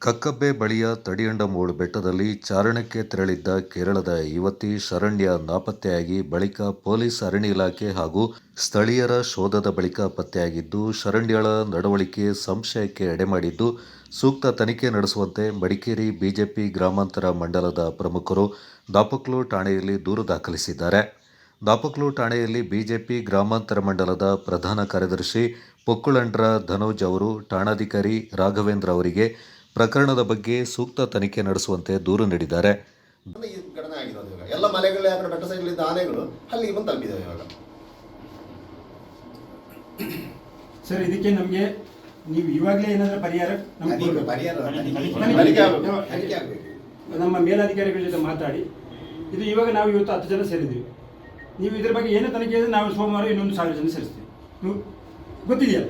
ಕಕ್ಕಬ್ಬೆ ಬಳಿಯ ತಡಿಯಂಡಮೋಳ್ ಬೆಟ್ಟದಲ್ಲಿ ಚಾರಣಕ್ಕೆ ತೆರಳಿದ್ದ ಕೇರಳದ ಯುವತಿ ಶರಣ್ಯ ನಾಪತ್ತೆಯಾಗಿ ಬಳಿಕ ಪೊಲೀಸ್ ಅರಣ್ಯ ಇಲಾಖೆ ಹಾಗೂ ಸ್ಥಳೀಯರ ಶೋಧದ ಬಳಿಕ ಪತ್ತೆಯಾಗಿದ್ದು, ಶರಣ್ಯಳ ನಡವಳಿಕೆ ಸಂಶಯಕ್ಕೆ ಎಡೆಮಾಡಿದ್ದು, ಸೂಕ್ತ ತನಿಖೆ ನಡೆಸುವಂತೆ ಮಡಿಕೇರಿ ಬಿಜೆಪಿ ಗ್ರಾಮಾಂತರ ಮಂಡಲದ ಪ್ರಮುಖರು ದಾಪಕ್ಲು ಠಾಣೆಯಲ್ಲಿ ದೂರು ದಾಖಲಿಸಿದ್ದಾರೆ. ದಾಪಕ್ಲು ಠಾಣೆಯಲ್ಲಿ ಬಿಜೆಪಿ ಗ್ರಾಮಾಂತರ ಮಂಡಲದ ಪ್ರಧಾನ ಕಾರ್ಯದರ್ಶಿ ಪೊಕ್ಕುಳಂಡ್ರ ಧನೋಜ್ ಅವರು ಠಾಣಾಧಿಕಾರಿ ರಾಘವೇಂದ್ರ ಅವರಿಗೆ ಪ್ರಕರಣದ ಬಗ್ಗೆ ಸೂಕ್ತ ತನಿಖೆ ನಡೆಸುವಂತೆ ದೂರು ನೀಡಿದ್ದಾರೆ. ಈ ಘಟನೆ ಆಗಿರೋದು ಇವಾಗ ಎಲ್ಲ ಮಲೆಗಳು ಆ ಕಡೆ ಬೆಟ್ಟ ಸೈಡ್ಲಿದ್ದ ಆನೆಗಳು ಅಲ್ಲಿಗೆ ಬಂದು ತಲುಪಿದ್ದಾವೆ ಇವಾಗ. ಸರ್, ಇದಕ್ಕೆ ನಮಗೆ ನೀವು ಇವಾಗಲೇ ಏನಾದರೂ ಪರಿಹಾರ ನಮ್ಮ ಮೇಲಾಧಿಕಾರಿಗಳ ಜೊತೆ ಮಾತಾಡಿ, ಇದು ಇವಾಗ ನಾವು ಇವತ್ತು 10 ಜನ ಸೇರಿದ್ದೀವಿ. ನೀವು ಇದ್ರ ಬಗ್ಗೆ ಏನು ತನಿಖೆ ಇದೆ, ನಾವು ಸೋಮವಾರ ಇನ್ನೊಂದು 1000 ಜನ ಸೇರಿಸ್ತೀವಿ. ನೀವು ಗೊತ್ತಿದೆಯಲ್ಲ,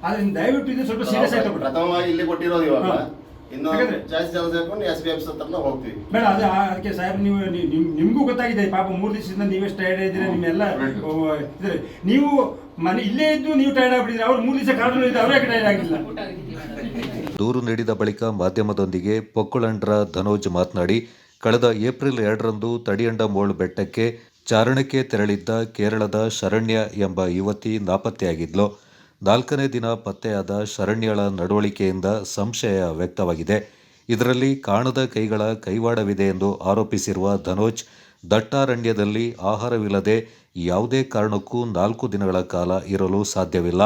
ಆದರೆ ದಯವಿಟ್ಟು ಇದು ಸ್ವಲ್ಪ ಸೀರಿಯಸ್ ಆಗಿ ತಗೊಳ್ಳಿ. ಪ್ರಥಮವಾಗಿ ಇಲ್ಲಿ ಕೊಟ್ಟಿರೋದು ಇವಾಗ ಇನ್ನು ಜಾಸ್ತಿ ಜನ ಸೇರ್ಕೊಂಡು ಎಸ್.ಪಿ ಆಫೀಸ್ ಹತ್ರ ಹೋಗ್ತೀವಿ. ಬೇಡ, ಅದಕ್ಕೆ ಸಾಹೇಬ್ ನೀವು ನಿಮಗೂ ಗೊತ್ತಾಗಿದೆ, ಪಾಪ 3 ದಿವಸದಿಂದ ನೀವೆಷ್ಟು ಟೈರ್ಡ್ ಇದ್ದೀರಾ, ನಿಮ್ಮೆಲ್ಲ ಇದ್ರೆ ನೀವು ಮನೆ ಇಲ್ಲೇ ಇದ್ದು ನೀವು ಟೈರ್ಡ್ ಆಗ್ಬಿಟ್ಟಿದ್ರೆ, ಅವ್ರು 3 ದಿವಸ ಕಾರಣ ಇದ್ದು ಅವರೇ ಟೈರ್ಡ್ ಆಗಿಲ್ಲ. ದೂರು ನೀಡಿದ ಬಳಿಕ ಮಾಧ್ಯಮದೊಂದಿಗೆ ಪೊಕ್ಕುಳಂಡ್ರ ಧನೋಜ್ ಮಾತನಾಡಿ, ಕಳೆದ ಏಪ್ರಿಲ್ 2ರಂದು ತಡಿಯಂಡಮೋಳ್ ಬೆಟ್ಟಕ್ಕೆ ಚಾರಣಕ್ಕೆ ತೆರಳಿದ್ದ ಕೇರಳದ ಶರಣ್ಯ ಎಂಬ ಯುವತಿ ನಾಪತ್ತೆಯಾಗಿದ್ಲು. 4ನೇ ದಿನ ಪತ್ತೆಯಾದ ಶರಣ್ಯಳ ನಡವಳಿಕೆಯಿಂದ ಸಂಶಯ ವ್ಯಕ್ತವಾಗಿದೆ. ಇದರಲ್ಲಿ ಕಾಣದ ಕೈಗಳ ಕೈವಾಡವಿದೆ ಎಂದು ಆರೋಪಿಸಿರುವ ಧನೋಜ್, ದಟ್ಟಾರಣ್ಯದಲ್ಲಿ ಆಹಾರವಿಲ್ಲದೆ ಯಾವುದೇ ಕಾರಣಕ್ಕೂ 4 ದಿನಗಳ ಕಾಲ ಇರಲು ಸಾಧ್ಯವಿಲ್ಲ.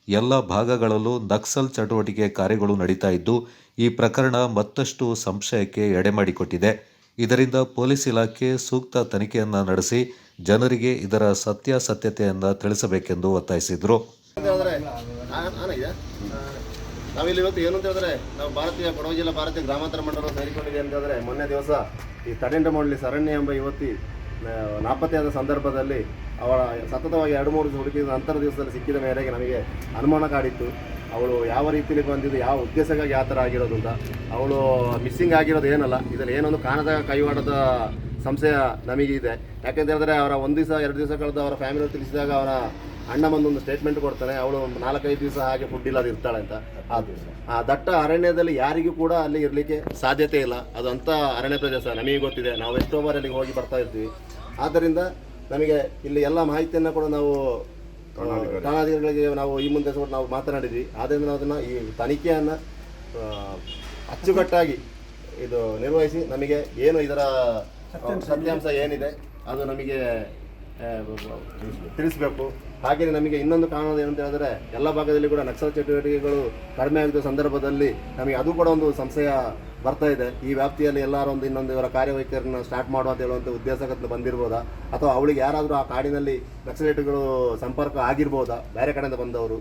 ಎಲ್ಲ ಭಾಗಗಳಲ್ಲೂ ನಕ್ಸಲ್ ಚಟುವಟಿಕೆ ಕಾರ್ಯಗಳು ನಡೀತಾ ಇದ್ದು, ಈ ಪ್ರಕರಣ ಮತ್ತಷ್ಟು ಸಂಶಯಕ್ಕೆ ಎಡೆಮಾಡಿಕೊಟ್ಟಿದೆ. ಇದರಿಂದ ಪೊಲೀಸ್ ಇಲಾಖೆ ಸೂಕ್ತ ತನಿಖೆಯನ್ನು ನಡೆಸಿ ಜನರಿಗೆ ಇದರ ಸತ್ಯಾಸತ್ಯತೆಯನ್ನು ತಿಳಿಸಬೇಕೆಂದು ಒತ್ತಾಯಿಸಿದರು. ನಾವಿಲ್ಲಿ ಇವತ್ತು ಏನು ಅಂತ ಹೇಳಿದ್ರೆ, ನಾವು ಕೊಡಗು ಜಿಲ್ಲಾ ಭಾರತೀಯ ಗ್ರಾಮಾಂತರ ಮಂಡಲ ಸೇರಿಕೊಂಡಿದೆ ಅಂತ ಹೇಳಿದ್ರೆ, ಮೊನ್ನೆ ದಿವಸ ಈ ತಡಿಯಂಡಮೋಳ್ ಶರಣ್ಯ ಎಂಬ ಯುವತಿ ನಾಪತ್ತೆಯಾದ ಸಂದರ್ಭದಲ್ಲಿ ಅವಳ ಸತತವಾಗಿ 2-3 ದಿವಸ ಹುಡುಕಿದ ನಂತರ ದಿವಸದಲ್ಲಿ ಸಿಕ್ಕಿದ ಮೇರೆಗೆ ನಮಗೆ ಅನುಮಾನ ಕಾಡಿತ್ತು. ಅವಳು ಯಾವ ರೀತಿಯಲ್ಲಿ ಬಂದಿದ್ದು, ಯಾವ ಉದ್ದೇಶಕ್ಕಾಗಿ ಆ ಥರ ಆಗಿರೋದು ಅಂತ. ಅವಳು ಮಿಸ್ಸಿಂಗ್ ಆಗಿರೋದು ಏನಲ್ಲ, ಇದರಲ್ಲಿ ಏನೊಂದು ಕಾಣದ ಕೈವಾಡದ ಸಂಶಯ ನಮಗಿದೆ. ಯಾಕೆಂತ ಹೇಳಿದ್ರೆ, ಅವರ 1 ದಿವಸ 2 ದಿವಸ ಕಳೆದು ಅವರ ಫ್ಯಾಮಿಲಿ ತಿಳಿಸಿದಾಗ ಅವರ ಅಣ್ಣ ಬಂದೊಂದು ಸ್ಟೇಟ್ಮೆಂಟ್ ಕೊಡ್ತಾನೆ, ಅವಳು 4-5 ದಿವಸ ಹಾಗೆ ಫುಡ್ ಇಲ್ಲದೆ ಇರ್ತಾಳೆ ಅಂತ. ಆ ದಟ್ಟ ಅರಣ್ಯದಲ್ಲಿ ಯಾರಿಗೂ ಕೂಡ ಅಲ್ಲಿ ಇರಲಿಕ್ಕೆ ಸಾಧ್ಯತೆ ಇಲ್ಲ. ಅದು ಅಂಥ ಅರಣ್ಯ ಪ್ರದೇಶ, ನಮಗೆ ಗೊತ್ತಿದೆ. ನಾವು ಎಷ್ಟೋ ಬಾರಿ ಅಲ್ಲಿಗೆ ಹೋಗಿ ಬರ್ತಾ ಇರ್ತೀವಿ. ಆದ್ದರಿಂದ ನಮಗೆ ಇಲ್ಲಿ ಎಲ್ಲ ಮಾಹಿತಿಯನ್ನು ಕೂಡ ನಾವು ಠಾಣಾಧಿಕಾರಿಗಳಿಗೆ ನಾವು ಈ ಮುಂದೆ ನಾವು ಮಾತನಾಡಿದ್ವಿ. ಆದ್ದರಿಂದ ನಾವು ಅದನ್ನು ಈ ತನಿಖೆಯನ್ನು ಅಚ್ಚುಕಟ್ಟಾಗಿ ಇದು ನಿರ್ವಹಿಸಿ ನಮಗೆ ಏನು ಇದರ ಸತ್ಯಾಂಶ ಏನಿದೆ ಅದು ನಮಗೆ ತಿಳಿಸಬೇಕು. ಹಾಗೆಯೇ ನಮಗೆ ಇನ್ನೊಂದು ಕಾರಣದ ಏನಂತ ಹೇಳಿದ್ರೆ, ಎಲ್ಲ ಭಾಗದಲ್ಲಿ ಕೂಡ ನಕ್ಸಲ್ ಚಟುವಟಿಕೆಗಳು ಕಡಿಮೆ ಆಗಿದ್ದ ಸಂದರ್ಭದಲ್ಲಿ ನಮಗೆ ಅದು ಕೂಡ ಒಂದು ಸಂಶಯ ಬರ್ತಾ ಇದೆ. ಈ ವ್ಯಾಪ್ತಿಯಲ್ಲಿ ಎಲ್ಲರೂ ಇನ್ನೊಂದು ಇವರ ಕಾರ್ಯವೈಖರಿಯನ್ನು ಸ್ಟಾರ್ಟ್ ಮಾಡುವ ಅಂತ ಹೇಳುವಂಥ ಉದ್ದೇಶಕ್ಕೆ ಬಂದಿರ್ಬೋದಾ, ಅಥವಾ ಅವಳಿಗೆ ಯಾರಾದರೂ ಆ ಕಾಡಿನಲ್ಲಿ ನಕ್ಸಲೇಟ್ಗಳು ಸಂಪರ್ಕ ಆಗಿರ್ಬೋದಾ, ಬೇರೆ ಕಡೆಯಿಂದ ಬಂದವರು,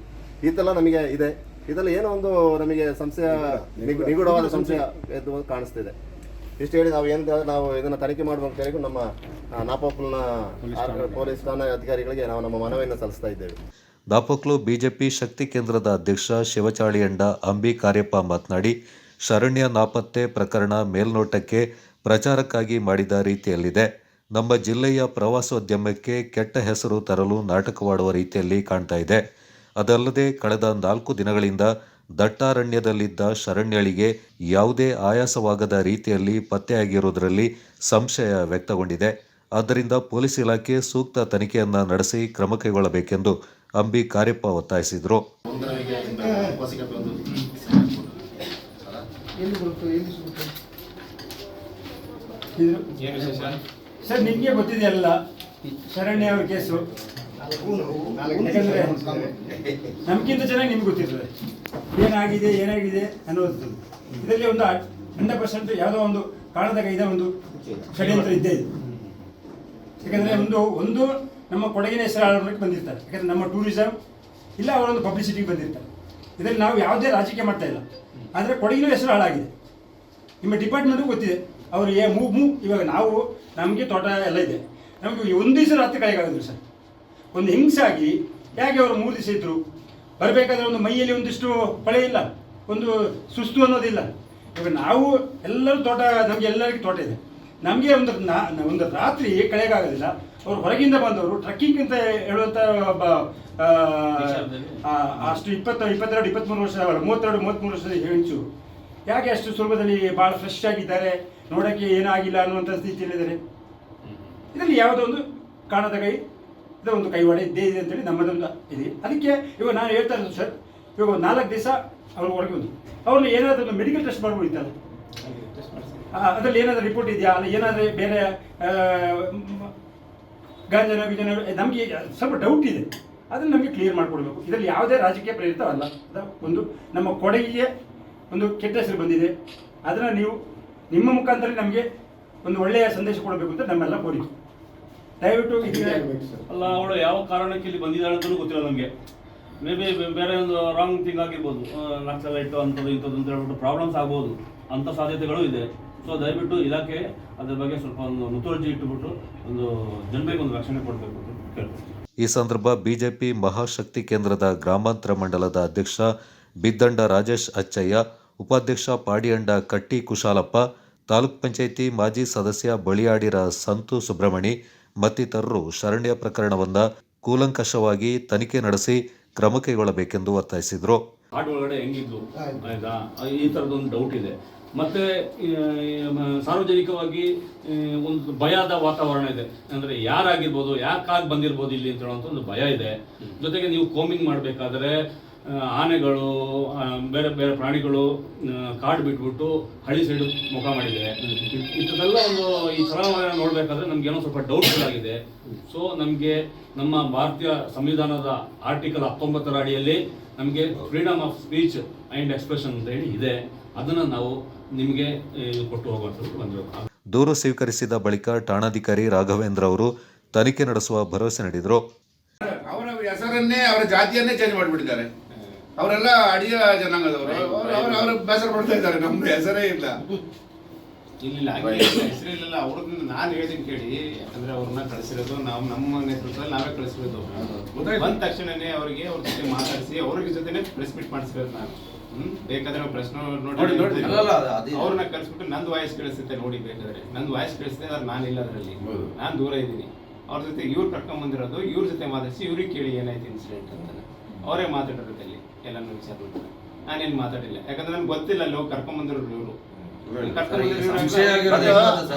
ಇದೆಲ್ಲ ನಮಗೆ ಇದೆ. ಇದರಲ್ಲಿ ಏನೋ ಒಂದು ನಮಗೆ ಸಂಶಯ, ನಿಗೂಢವಾದ ಸಂಶಯ ಎದ್ದು ಕಾಣಿಸ್ತಿದೆ. ಇಷ್ಟು ಹೇಳಿ ನಾವು ಇದನ್ನು ತನಿಖೆ ಮಾಡುವಂತ ಹೇಳಿ ನಮ್ಮ ನಾಪೋಕ್ಲುನ ಪೊಲೀಸ್ ಠಾಣಾ ಅಧಿಕಾರಿಗಳಿಗೆ ನಾವು ನಮ್ಮ ಮನವಿಯನ್ನು ಸಲ್ಲಿಸ್ತಾ ಇದ್ದೇವೆ. ದಾಪಕ್ಲು ಬಿಜೆಪಿ ಶಕ್ತಿ ಕೇಂದ್ರದ ಅಧ್ಯಕ್ಷ ಶಿವಚಾಳಿಯಂಡ ಅಂಬಿ ಕಾರ್ಯಪ್ಪ ಮಾತನಾಡಿ, ಶರಣ್ಯ ನಾಪತ್ತೆ ಪ್ರಕರಣ ಮೇಲ್ನೋಟಕ್ಕೆ ಪ್ರಚಾರಕ್ಕಾಗಿ ಮಾಡಿದ ರೀತಿಯಲ್ಲಿದೆ. ನಮ್ಮ ಜಿಲ್ಲೆಯ ಪ್ರವಾಸೋದ್ಯಮಕ್ಕೆ ಕೆಟ್ಟ ಹೆಸರು ತರಲು ನಾಟಕವಾಡುವ ರೀತಿಯಲ್ಲಿ ಕಾಣ್ತಾ ಇದೆ. ಅದಲ್ಲದೆ ಕಳೆದ 4 ದಿನಗಳಿಂದ ದಟ್ಟಾರಣ್ಯದಲ್ಲಿದ್ದ ಶರಣ್ಯಳಿಗೆ ಯಾವುದೇ ಆಯಾಸವಾಗದ ರೀತಿಯಲ್ಲಿ ಪತ್ತೆಯಾಗಿರುವುದರಲ್ಲಿ ಸಂಶಯ ವ್ಯಕ್ತಗೊಂಡಿದೆ. ಆದ್ದರಿಂದ ಪೊಲೀಸ್ ಇಲಾಖೆ ಸೂಕ್ತ ತನಿಖೆಯನ್ನು ನಡೆಸಿ ಕ್ರಮ ಕೈಗೊಳ್ಳಬೇಕೆಂದು ಅಂಬಿ ಕಾರ್ಯಪ್ಪ ಒತ್ತಾಯಿಸಿದರು. ಸರ್, ನಿಮಗೆ ಗೊತ್ತಿದೆಯಲ್ಲ ಶರಣ್ಯ ಅವ್ರ ಕೇಸು. ಯಾಕಂದರೆ ನಮಗಿಂತ ಚೆನ್ನಾಗಿ ನಿಮ್ಗೆ ಗೊತ್ತಿರ್ತದೆ ಏನಾಗಿದೆ ಅನ್ನೋದು. ಇದರಲ್ಲಿ ಒಂದು 100% ಯಾವುದೋ ಒಂದು ಕಾರಣದ ಕೈದ ಒಂದು ಷಡ್ಯಂತ್ರ ಇದ್ದೇ ಇದೆ. ಯಾಕಂದರೆ ಒಂದು ನಮ್ಮ ಕೊಡಗಿನ ಹೆಸರು ಆಡೋದಕ್ಕೆ ಬಂದಿರ್ತಾರೆ. ಯಾಕಂದರೆ ನಮ್ಮ ಟೂರಿಸಮ್ ಇಲ್ಲ, ಅವರೊಂದು ಪಬ್ಲಿಸಿಟಿಗೆ ಬಂದಿರ್ತಾರೆ. ಇದರಲ್ಲಿ ನಾವು ಯಾವುದೇ ರಾಜಕೀಯ ಮಾಡ್ತಾ ಇಲ್ಲ, ಆದರೆ ಕೊಡಗಿನ ಹೆಸರು ಹಾಳಾಗಿದೆ. ನಿಮ್ಮ ಡಿಪಾರ್ಟ್ಮೆಂಟ್ಗೂ ಗೊತ್ತಿದೆ. ಅವರು ಇವಾಗ ನಮಗೆ ತೋಟ ಎಲ್ಲ ಇದೆ. ನಮಗೆ 1 ದಿವಸ ರಾತ್ರಿ ಕಳೆಗಾಗಿದ್ರು ಸರ್. ಒಂದು ಹಿಂಸಾಗಿ ಹೇಗೆ ಅವರು 3 ದಿವಸ ಇದ್ದರು. ಬರಬೇಕಾದ್ರೆ ಒಂದು ಮೈಯಲ್ಲಿ ಒಂದಿಷ್ಟು ಪಳೆ ಇಲ್ಲ, ಒಂದು ಸುಸ್ತು ಅನ್ನೋದಿಲ್ಲ. ಇವಾಗ ನಾವು ಎಲ್ಲರೂ ತೋಟ, ನಮಗೆ ಎಲ್ಲರಿಗೂ ತೋಟ ಇದೆ. ನಮಗೆ ಒಂದು ರಾತ್ರಿ ಕಳೆಯೋಕ್ಕಾಗೋದಿಲ್ಲ. ಅವರು ಹೊರಗಿಂದ ಬಂದವರು ಟ್ರಕ್ಕಿಂಗ್ ಅಂತ ಹೇಳುವಂಥ ಅಷ್ಟು 22, 23 ವರ್ಷ 32, 33 ವರ್ಷದ ಹೆಂಚು ಯಾಕೆ ಅಷ್ಟು ಸುಲಭದಲ್ಲಿ ಭಾಳ ಫ್ರೆಶ್ ಆಗಿದ್ದಾರೆ, ನೋಡೋಕ್ಕೆ ಏನೂ ಆಗಿಲ್ಲ ಅನ್ನುವಂಥ ಸ್ಥಿತಿಯಲ್ಲಿದ್ದಾರೆ. ಇದರಲ್ಲಿ ಯಾವುದೋ ಒಂದು ಕಾಣದ ಕೈ, ಇದೋ ಒಂದು ಕೈವಾಡೆ ಇದ್ದೇ ಇದೆ ಅಂತೇಳಿ ನಮ್ಮದೊಂದು ಇದೆ. ಅದಕ್ಕೆ ಇವಾಗ ನಾನು ಹೇಳ್ತಾ ಇರೋದು ಸರ್, ಇವಾಗ 4 ದಿವಸ ಅವ್ರು ಹೊರಗೆ ಬಂದು ಅವ್ರನ್ನ ಏನಾದರೂ ಒಂದು ಮೆಡಿಕಲ್ ಟೆಸ್ಟ್ ಮಾಡ್ಬೋದಿತ್ತಲ್ಲ, ಅದರಲ್ಲಿ ಏನಾದರೂ ರಿಪೋರ್ಟ್ ಇದೆಯಾ, ಅಲ್ಲಿ ಏನಾದರೂ ಬೇರೆ ಗಾಂಜನ ನಮಗೆ ಸ್ವಲ್ಪ ಡೌಟ್ ಇದೆ, ಅದನ್ನು ನಮಗೆ ಕ್ಲಿಯರ್ ಮಾಡಿಕೊಡ್ಬೇಕು. ಇದರಲ್ಲಿ ಯಾವುದೇ ರಾಜಕೀಯ ಪ್ರೇರಿತವಲ್ಲ. ಒಂದು ನಮ್ಮ ಕೊಡಗಿಗೆ ಒಂದು ಕೆಟ್ಟ ಹೆಸರು ಬಂದಿದೆ, ಅದನ್ನು ನೀವು ನಿಮ್ಮ ಮುಖಾಂತರ ನಮಗೆ ಒಂದು ಒಳ್ಳೆಯ ಸಂದೇಶ ಕೊಡಬೇಕು ಅಂತ ನಮ್ಮೆಲ್ಲ ಕೋರಿಕೆ. ದಯವಿಟ್ಟು ಅಲ್ಲ, ಅವಳು ಯಾವ ಕಾರಣಕ್ಕೆ ಇಲ್ಲಿ ಬಂದಿದ್ದಾಳೆ ಅಂತಲೂ ಗೊತ್ತಿಲ್ಲ ನಮಗೆ. ಮೇ ಬಿ ಬೇರೆ ಒಂದು ರಾಂಗ್ ಥಿಂಗ್ ಆಗಿರ್ಬೋದು, ನಕ್ಸಲೈಟು ಅಂಥದ್ದು ಇಂಥದ್ದು ಅಂತ ಹೇಳ್ಬಿಟ್ಟು ಪ್ರಾಬ್ಲಮ್ಸ್ ಆಗ್ಬೋದು, ಅಂಥ ಸಾಧ್ಯತೆಗಳು ಇದೆ. ಸೊ ದಯವಿಟ್ಟು ಇಲಾಖೆ ಅದ್ರ ಬಗ್ಗೆ ಸ್ವಲ್ಪ ಒಂದು ಮುತುವರ್ಜಿ ಇಟ್ಟುಬಿಟ್ಟು ಒಂದು ಜನರಿಗೆ ಒಂದು ರಕ್ಷಣೆ ಕೊಡಬೇಕು ಅಂತ ಕೇಳ್ತೀನಿ. ಈ ಸಂದರ್ಭ ಬಿಜೆಪಿ ಮಹಾಶಕ್ತಿ ಕೇಂದ್ರದ ಗ್ರಾಮಾಂತರ ಮಂಡಲದ ಅಧ್ಯಕ್ಷ ಬಿದ್ದಂಡ ರಾಜೇಶ್ ಅಚ್ಚಯ್ಯ, ಉಪಾಧ್ಯಕ್ಷ ಪಾಡಿಯಂಡ ಕಟ್ಟಿ ಕುಶಾಲಪ್ಪ, ತಾಲೂಕ್ ಪಂಚಾಯಿತಿ ಮಾಜಿ ಸದಸ್ಯ ಬಳಿಯಾಡಿರ ಸಂತು ಸುಬ್ರಹ್ಮಣಿ ಮತ್ತಿತರರು ಶರಣ್ಯ ಪ್ರಕರಣವನ್ನು ಕೂಲಂಕಷವಾಗಿ ತನಿಖೆ ನಡೆಸಿ ಕ್ರಮ ಕೈಗೊಳ್ಳಬೇಕೆಂದು ಒತ್ತಾಯಿಸಿದರು. ಕಾಡು ಒಳಗಡೆ ಹೆಂಗಿದ್ದು ಆಯ್ತಾ, ಈ ಥರದೊಂದು ಡೌಟ್ ಇದೆ. ಮತ್ತೆ ಸಾರ್ವಜನಿಕವಾಗಿ ಒಂದು ಭಯದ ವಾತಾವರಣ ಇದೆ. ಅಂದರೆ ಯಾರಾಗಿರ್ಬೋದು, ಯಾಕಾಗಿ ಬಂದಿರ್ಬೋದು ಇಲ್ಲಿ ಅಂತ ಹೇಳುವಂಥ ಒಂದು ಭಯ ಇದೆ. ಜೊತೆಗೆ ನೀವು ಕೋಮಿಂಗ್ ಮಾಡಬೇಕಾದ್ರೆ ಆನೆಗಳು, ಬೇರೆ ಬೇರೆ ಪ್ರಾಣಿಗಳು ಕಾಡು ಬಿಟ್ಬಿಟ್ಟು ಹಳ್ಳಿ ಸೈಡು ಮುಖ ಮಾಡಿದೆ. ಇಂಥದ್ದೆಲ್ಲ ಒಂದು ಈ ಚಲನವಲನ ನೋಡಬೇಕಾದ್ರೆ ನಮ್ಗೆ ಏನೋ ಸ್ವಲ್ಪ ಡೌಟ್ಫುಲ್ ಆಗಿದೆ. ಸೊ ನಮಗೆ ನಮ್ಮ ಭಾರತೀಯ ಸಂವಿಧಾನದ ಆರ್ಟಿಕಲ್ 19 ಅಡಿಯಲ್ಲಿ ನಮಗೆ freedom of speech and expression ಅಂತ ಹೇಳಿ ಇದೆ. ಅದನ್ನು ನಾವು ನಿಮಗೆ ಕೊಟ್ಟು ಹೋಗುವಂಥದ್ದು ಬಂದಿರೋದು. ದೂರು ಸ್ವೀಕರಿಸಿದ ಬಳಿಕ ಠಾಣಾಧಿಕಾರಿ ರಾಘವೇಂದ್ರ ಅವರು ತನಿಖೆ ನಡೆಸುವ ಭರವಸೆ ನೀಡಿದರು. ಅವರ ಹೆಸರನ್ನೇ ಅವರ ಜಾತಿಯನ್ನೇ ಚೇಂಜ್ ಮಾಡಿಬಿಟ್ಟಿದ್ದಾರೆ. ಅವರೆಲ್ಲ ಅಡಿಯ ಜನಾಂಗದವರು, ಅವರು ಬೇಸರ ಪಡ್ತಾ ಇದ್ದಾರೆ. ನಮ್ದು ಹೆಸರೇ ಇಲ್ಲ. ಇಲ್ಲ ಹೆಸರಿಲ್ಲ. ಅವ್ರನ್ನ ನಾನು ಹೇಳಿದ್ದೀನಿ ಕೇಳಿ, ಯಾಕಂದ್ರೆ ಅವ್ರನ್ನ ಕಳಿಸಿರೋದು ನಾವು ನಮ್ಮ ನೇತೃತ್ವದಲ್ಲಿ ನಾವೇ ಕಳಿಸಿರೋದು. ಬಂದ ತಕ್ಷಣನೇ ಅವರಿಗೆ ಅವ್ರ ಜೊತೆ ಮಾತಾಡಿಸಿ ಅವ್ರಿಗೆ ಜೊತೆನೆ ಪ್ರೆಸ್ ಮೀಟ್ ಮಾಡಿಸ್ಬೇಕು ನಾನು. ಬೇಕಾದ್ರೆ ಪ್ರಶ್ನೆ ನೋಡಿ ಅವ್ರನ್ನ ಕಳಿಸ್ಬಿಟ್ಟು ನಂದು ವಾಯ್ಸ್ ಕೇಳಿಸುತ್ತೆ ನೋಡಿ, ಬೇಕಾದ್ರೆ ನಂದು ವಾಯ್ಸ್ ಕೇಳಿಸುತ್ತೆ, ಆದ್ರೆ ನಾನಿಲ್ಲ ಅದರಲ್ಲಿ, ನಾನು ದೂರ ಇದ್ದೀನಿ. ಅವ್ರ ಜೊತೆ ಇವ್ರು ಕರ್ಕೊಂಡ್ ಬಂದಿರೋದು, ಇವ್ರ ಜೊತೆ ಮಾತಾಡಿಸಿ ಇವ್ರಿಗೆ ಕೇಳಿ ಏನಾಯ್ತು ಇನ್ಸಿಡೆಂಟ್ ಅಂತ ಅವರೇ ಮಾತಾಡಿರೋದಲ್ಲಿ ಎಲ್ಲಾನು ವಿಚಾರ ಮಾಡ್ತಾರೆ. ನಾನೇನು ಮಾತಾಡಿಲ್ಲ, ಯಾಕಂದ್ರೆ ನನ್ಗೆ ಗೊತ್ತಿಲ್ಲ ಅಲ್ಲಿ ಹೋಗಿ ಕರ್ಕೊಂಡ್ ಬಂದಿರೋರು ಇವರು.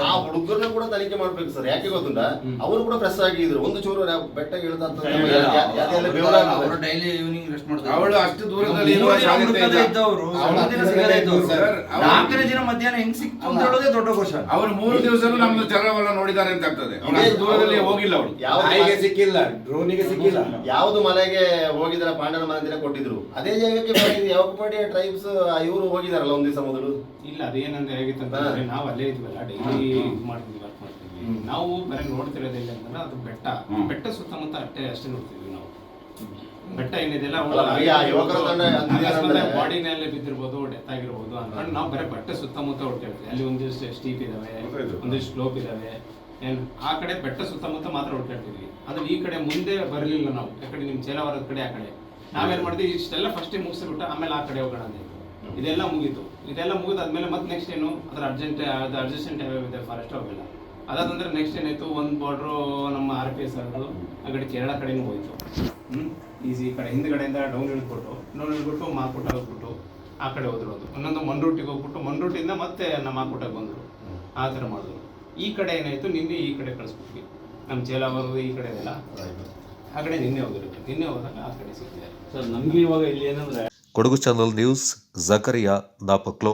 ಆ ಹುಡುಗರನ್ನ ಕೂಡ ತನಿಖೆ ಮಾಡ್ಬೇಕು ಸರ್. ಯಾಕೆ ಗೊತ್ತುಂಟ, ಅವರು ಕೂಡ ಫ್ರೆಶ್ ಆಗಿದ್ರು. ಒಂದು ಚೂರು ಬೆಟ್ಟ ಇಳಿದ ಅವಳು ಅಷ್ಟು ದೂರದಲ್ಲಿ ಇರುವ ಸಾಧ್ಯತೆ ಇದ್ದವರು 4 ದಿನ ಮಧ್ಯಾಹ್ನ ಹೆಂಗ್ ಸಿಕ್ತು ಅಂತ ಹೇಳೋದೇ ದೊಡ್ಡ ಕ್ವಶನ್. ಅವರು 3 ದಿವಸನೂ ನಮ್ದು ಚಲನವಲನ ನೋಡಿದ್ದಾರೆ ಅಂತ ಆಗ್ತದೆ. ದೂರದಲ್ಲಿ ಹೋಗಿಲ್ಲ ಅವಳು, ಸಿಕ್ಕಿಲ್ಲ, ಡ್ರೋನಿಗೆ ಸಿಕ್ಕಿಲ್ಲ. ಯಾವ್ದು ಮನೆಗೆ ಹೋಗಿದಾರ, ಪಾಂಡನ ಮನೆ ಕೊಟ್ಟಿದ್ರು ಅದೇ ಜಾಗಕ್ಕೆ ಯಾವಕಪಾಡಿ ಟ್ರೈಬ್ಸ್ ಇವರು ಹೋಗಿದಾರಲ್ಲ ಒಂದ್ ದಿವಸ ಮೊದಲು. ಇಲ್ಲ, ಅದೇನಂದ್ರೆ ಹೇಗಿತ್ತು ಅಂತಂದ್ರೆ ನಾವು ಅಲ್ಲೇ ಇದ್ವಲ್ಲ, ಡೈಲಿ ಮಾಡ್ತೀವಿ, ವರ್ಕ್ ಮಾಡ್ತೀವಿ. ನಾವು ಬರೀ ನೋಡ್ತಿರೋದಿಲ್ಲ ಅಂತಂದ್ರೆ ಅದು ಬೆಟ್ಟ ಸುತ್ತಮುತ್ತ ಅಷ್ಟೇ ನೋಡ್ತಿದ್ವಿ ನಾವು. ಬೆಟ್ಟ ಏನಿದೆಲ್ಲ ಬಾಡಿನಲ್ಲಿ ಬಿದ್ದಿರ್ಬೋದು, ಡೆತ್ ಆಗಿರ್ಬೋದು ಅನ್ಕೊಂಡು ನಾವು ಬರೀ ಬೆಟ್ಟ ಸುತ್ತಮುತ್ತ ಹುಡ್ಕಿರ್ತೀವಿ. ಅಲ್ಲಿ ಒಂದಿಷ್ಟು ಸ್ಟೀಪ್ ಇದಾವೆ, ಒಂದಿಷ್ಟು ಸ್ಲೋಪ್ ಇದಾವೆ. ಆ ಕಡೆ ಬೆಟ್ಟ ಸುತ್ತಮುತ್ತ ಮಾತ್ರ ಹುಡ್ಕಾಡ್ತಿದ್ವಿ. ಅದ್ರ ಈ ಕಡೆ ಮುಂದೆ ಬರಲಿಲ್ಲ ನಾವು. ಯಾಕಡೆ ನಿಮ್ ಚೇಲಾವರದ ಕಡೆ ಆ ಕಡೆ ನಾವೇನ್ ಮಾಡಿದ್ವಿ, ಇಷ್ಟೆಲ್ಲ ಫಸ್ಟ್ ಮುಗಿಸ್ಬಿಟ್ಟು ಆಮೇಲೆ ಆ ಕಡೆ ಹೋಗೋಣ ಅಂತ. ಇದೆಲ್ಲ ಮುಗೀತು. ಇದೆಲ್ಲ ಮುಗಿದಾದ್ಮೇಲೆ ಮತ್ತೆ ನೆಕ್ಸ್ಟ್ ಏನು ಅದ್ರ ಅಡ್ಜಸ್ಟೆಂಟ್ ಯಾವ್ಯಾವ ಫಾರೆಸ್ಟ್ ಅವೆಲ್ಲ ಅದಾದಂದ್ರೆ ನೆಕ್ಸ್ಟ್ ಏನಾಯ್ತು, ಒಂದು ಬಾರ್ಡ್ರು ನಮ್ಮ RPS ಆಗೋದು ಆ ಕಡೆ ಕೇರಳ ಕಡೆನೂ ಹೋಯ್ತು. ಈಸಿ ಕಡೆ ಹಿಂದ್ಗಡೆಯಿಂದ ಡೌನ್ ಇಳ್ಬಿಟ್ಟು ಮಾಕುಟ ಹೋಗ್ಬಿಟ್ಟು ಆ ಕಡೆ ಹೋದ್ರು. ಒಂದೊಂದು ಮನ್ರೂಟಿಗೆ ಹೋಗ್ಬಿಟ್ಟು ಮನ್ರೂಟಿಂದ ಮತ್ತೆ ನಮ್ಮ ಮಾಕುಟಕ್ಕೆ ಬಂದರು. ಆ ಥರ ಮಾಡಿದ್ರು. ಈ ಕಡೆ ಏನಾಯ್ತು, ನಿನ್ನೆ ಈ ಕಡೆ ಕಳಿಸ್ಬಿಟ್ವಿ. ನಮ್ಮ ಚೇಲಾವರು ಈ ಕಡೆ ಎಲ್ಲ ಆ ಕಡೆ ನಿನ್ನೆ ಹೋಗಿರುತ್ತೆ. ನಿನ್ನೆ ಹೋದಾಗ ಆ ಕಡೆ ಸಿಗ್ತಿದ್ದಾರೆ. ಸರ್ ನಮಗೆ ಇವಾಗ ಇಲ್ಲಿ ಏನಂದ್ರೆ ಕೊಡಗು ಚಾನಲ್ ನ್ಯೂಸ್, ಜಕರಿಯಾ ನಾಪಕ್ಲೋ.